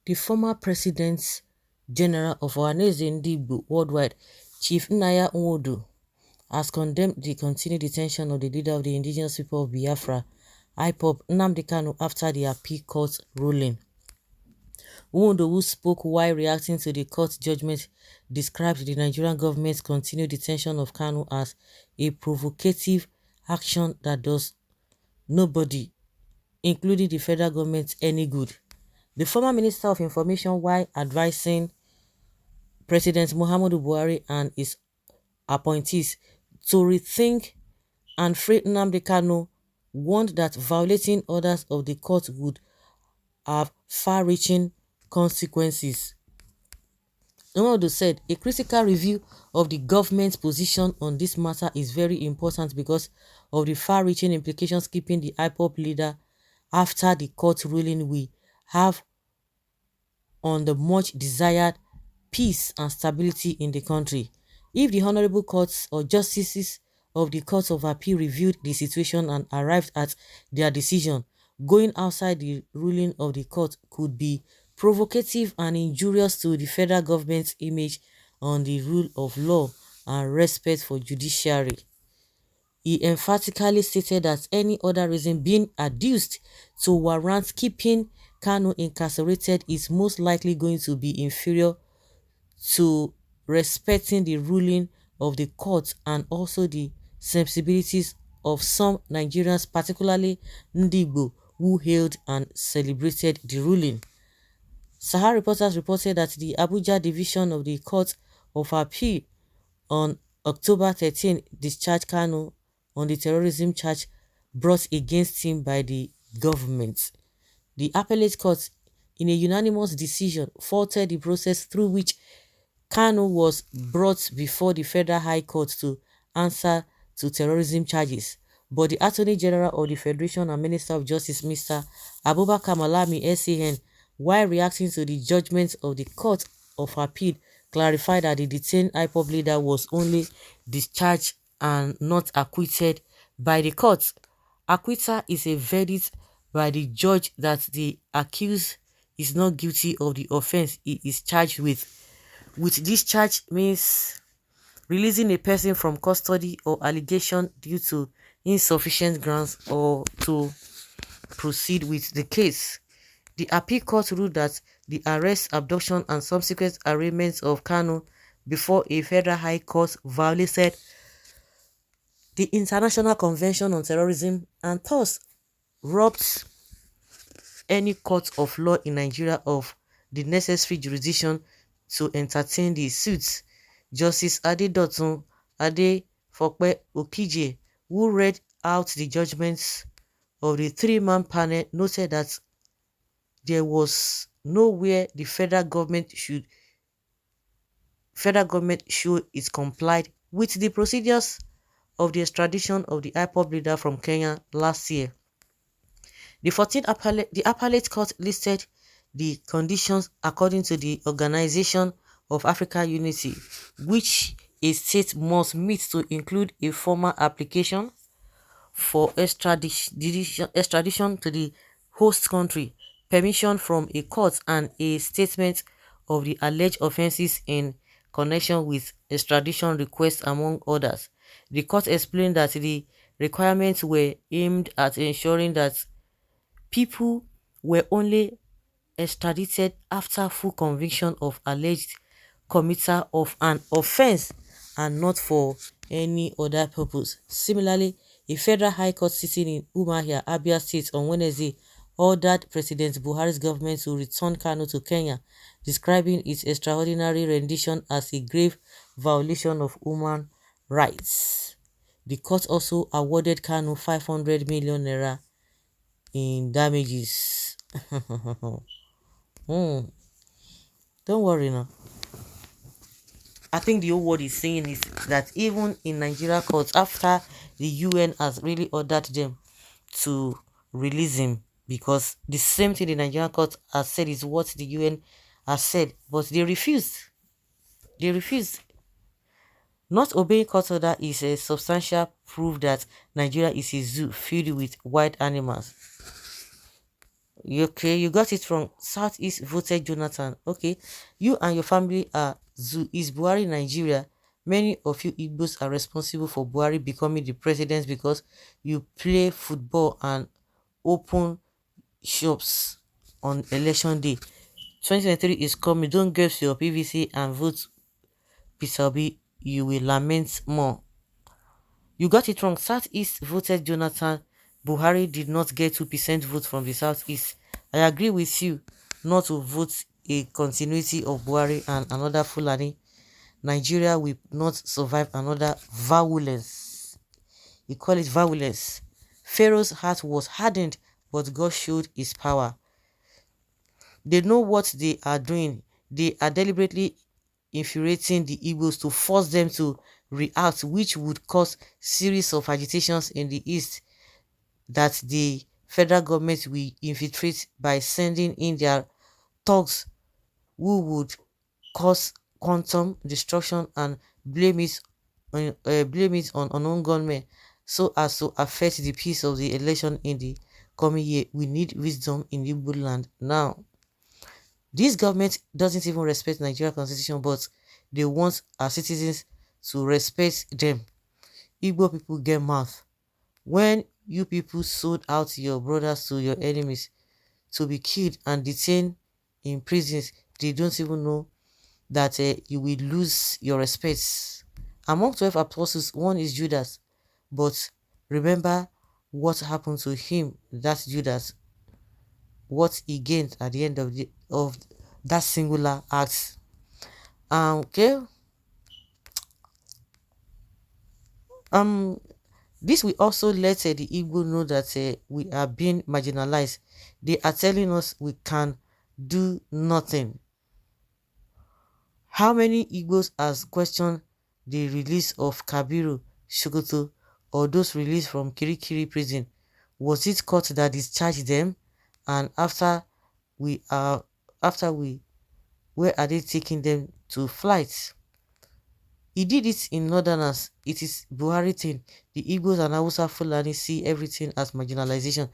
The former President General of Ohanaeze worldwide, Chief Nnaya Nwodo, has condemned the continued detention of the leader of the indigenous people of Biafra, IPOB, Nnamdi Kanu, after the appeal court ruling. Nwodo, who spoke while reacting to the court judgment, described the Nigerian government's continued detention of Kanu as a provocative action that does nobody, including the federal government, any good. The former Minister of Information, while advising President Muhammadu Buhari and his appointees to rethink and free Nnamdi Kanu, warned that violating orders of the court would have far-reaching consequences. Nwodo said, a critical review of the government's position on this matter is very important because of the far-reaching implications keeping the IPOB leader after the court ruling we have on the much-desired peace and stability in the country. If the honorable courts or justices of the Court of Appeal reviewed the situation and arrived at their decision, going outside the ruling of the court could be provocative and injurious to the federal government's image on the rule of law and respect for judiciary. He emphatically stated that any other reason being adduced to warrant keeping Kanu incarcerated is most likely going to be inferior to respecting the ruling of the court and also the sensibilities of some Nigerians, particularly Ndigbo, who hailed and celebrated the ruling. Sahara reporters reported that the Abuja division of the Court of Appeal on October 13 discharged Kanu on the terrorism charge brought against him by the government. The appellate court, in a unanimous decision, faulted the process through which Kanu was brought before the Federal High Court to answer to terrorism charges, but the Attorney General of the Federation and Minister of Justice, Mr. Abubakar Malami, SAN, while reacting to the judgment of the Court of Appeal, clarified that the detained IPOB leader was only discharged and not acquitted by the court. Acquittal is a verdict by the judge that the accused is not guilty of the offense he is charged with. With discharge means releasing a person from custody or allegation due to insufficient grounds or to proceed with the case. The appeal court ruled that the arrest, abduction and subsequent arraignment of Kanu before a federal high court violated the International Convention on Terrorism and thus robbed any court of law in Nigeria of the necessary jurisdiction to entertain the suits. Justice Adedotun Adefope Okije, who read out the judgments of the three-man panel, noted that there was nowhere the federal government should show it complied with the procedures of the extradition of the IPOB leader from Kenya last year. The appellate court listed the conditions according to the Organization of African Unity, which a state must meet to include a formal application for extradition to the host country, permission from a court, and a statement of the alleged offenses in connection with extradition requests, among others. The court explained that the requirements were aimed at ensuring that people were only extradited after full conviction of alleged committer of an offense and not for any other purpose. Similarly, a federal high court sitting in Umuahia, Abia State on Wednesday ordered President Buhari's government to return Kanu to Kenya, describing its extraordinary rendition as a grave violation of human rights. The court also awarded Kanu 500 million naira in damages. Don't worry now. I think the whole world is saying is that even in Nigeria courts, after the UN has really ordered them to release him, because the same thing the Nigerian court has said is what the UN has said, but they refused. They refused. Not obeying court order is a substantial proof that Nigeria is a zoo filled with wild animals. Okay, you got it wrong. Southeast voted Jonathan. Okay, you and your family are Zoo. Is Buhari Nigeria? Many of you Igbos are responsible for Buhari becoming the president because you play football and open shops on election day. 2023 is coming. Don't get your PVC and vote Peter Obi. You will lament more. You got it wrong. Southeast voted Jonathan. Buhari did not get 2% vote from the Southeast. I agree with you not to vote a continuity of Buhari and another Fulani. Nigeria will not survive another violence. You call it violence. Pharaoh's heart was hardened, but God showed his power. They know what they are doing. They are deliberately infuriating the Igbos to force them to react, which would cause series of agitations in the east that the federal government will infiltrate by sending in their thugs who would cause quantum destruction and blame it on unknown gunmen so as to affect the peace of the election in the coming year. We need wisdom in Igbo land now. This government doesn't even respect Nigeria constitution, but they want our citizens to respect them. Igbo people get mouth. When you people sold out your brothers to your enemies to be killed and detained in prisons, they don't even know that you will lose your respect. Among 12 apostles, one is Judas, but remember what happened to him, that's Judas, what he gained at the end of that singular act. Okay, um this will also let the Igbo know that we are being marginalized. They are telling us we can do nothing. How many Igbos has questioned the release of Kabiru, Shokoto, or those released from Kirikiri prison? Was it court that discharged them? And we are after we where are they taking them to flights? He did it in Northerners. It is Buhari thing. The Igbos and Hausa Fulani see everything as marginalization.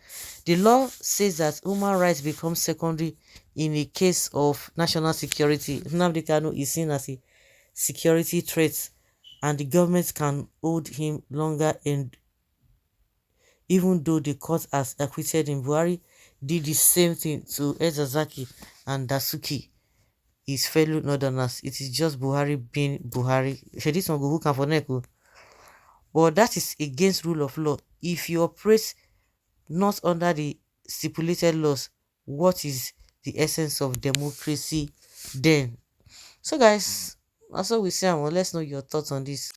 The law says that human rights become secondary in a case of national security. Nnamdi Kanu is seen as a security threat and the government can hold him longer, and even though the court has acquitted him, Buhari did the same thing to Ezazaki and Dasuki, his fellow Northerners. It is just Buhari being Buhari. Shey this one go hook am for neck o. But that is against rule of law. If you operate not under the stipulated laws, what is the essence of democracy then? So guys, that's all we say. Let's know your thoughts on this.